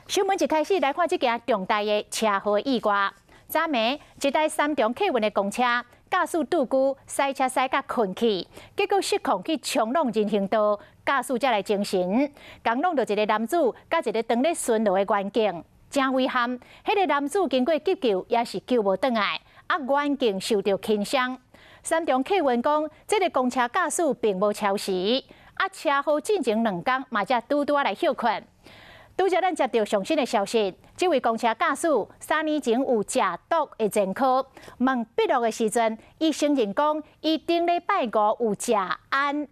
新闻一开始来看这件重大的车祸意外。昨暝，一台3重客运的公车驾驶拄久，塞车塞甲困去，结果失控去冲撞人行道，驾驶才来精神，刚弄到一个男子甲一个当咧巡逻的员警，真危险。迄个男子经过急救，也是救无倒来，员警受到轻伤。3重客运讲，这个公车驾驶并无超时，车祸进前2天嘛才拄来休困。拄则咱接到上新的消息，这位公车驾驶3年前有食毒的前科，问笔录的时阵，伊承认讲伊顶礼拜5有食胺。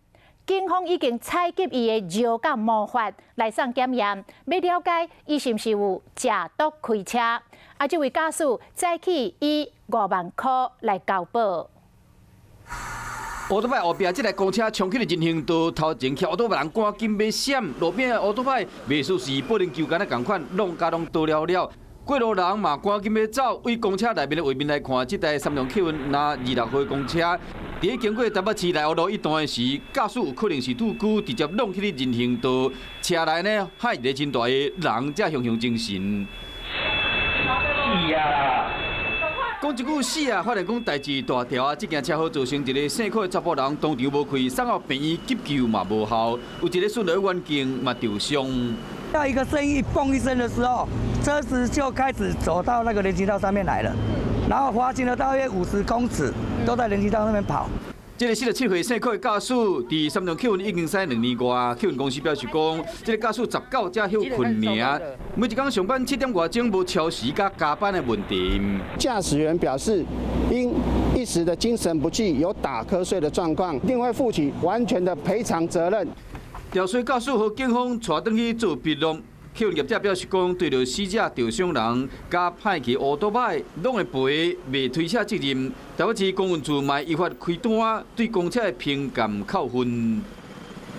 警方已经采集伊的尿甲毛发来送检验，要了解伊是毋是有食毒开车。这位驾驶再去以5万块来交保。乌托派后壁这台公车冲去了人行道，头前骑乌托派人赶紧要闪，路边的乌托派袂输是保龄球杆的同款，弄倒了。过路人嘛赶紧要走，为公车内面的画面来看，这台3重客运拿26岁公车，伫经过台北市内湖路一段时，驾驶有可能是拄久直接弄去了人行道，车内呢还一个真大的人，才雄精神。是啊。讲一句死啊！发现讲代志大条啊！这件车祸造成一个姓柯的查甫人当场无开，送到病院急救嘛无效，有一个巡逻员警嘛受伤。到一个声音嘣一声的时候，车子就开始走到那个人行道上面来了，然后滑行了大约50公尺，都在人行道那边跑。这个47岁姓柯的驾驶，伫3重客运已经驶2年外，客运公司表示讲，这个驾驶19才休困尔，每一天上班7点外钟无超时甲加班的问题。驾驶员表示，因一时的精神不济，有打瞌睡的状况，一定会负起完全的赔偿责任。肇事驾驶和警方带回去做笔录。客运业者表示讲，对着死者受伤人加歹骑乌托派，拢会赔，未推卸责任。台北市公运处嘛依法开单，对公车的评鉴扣分。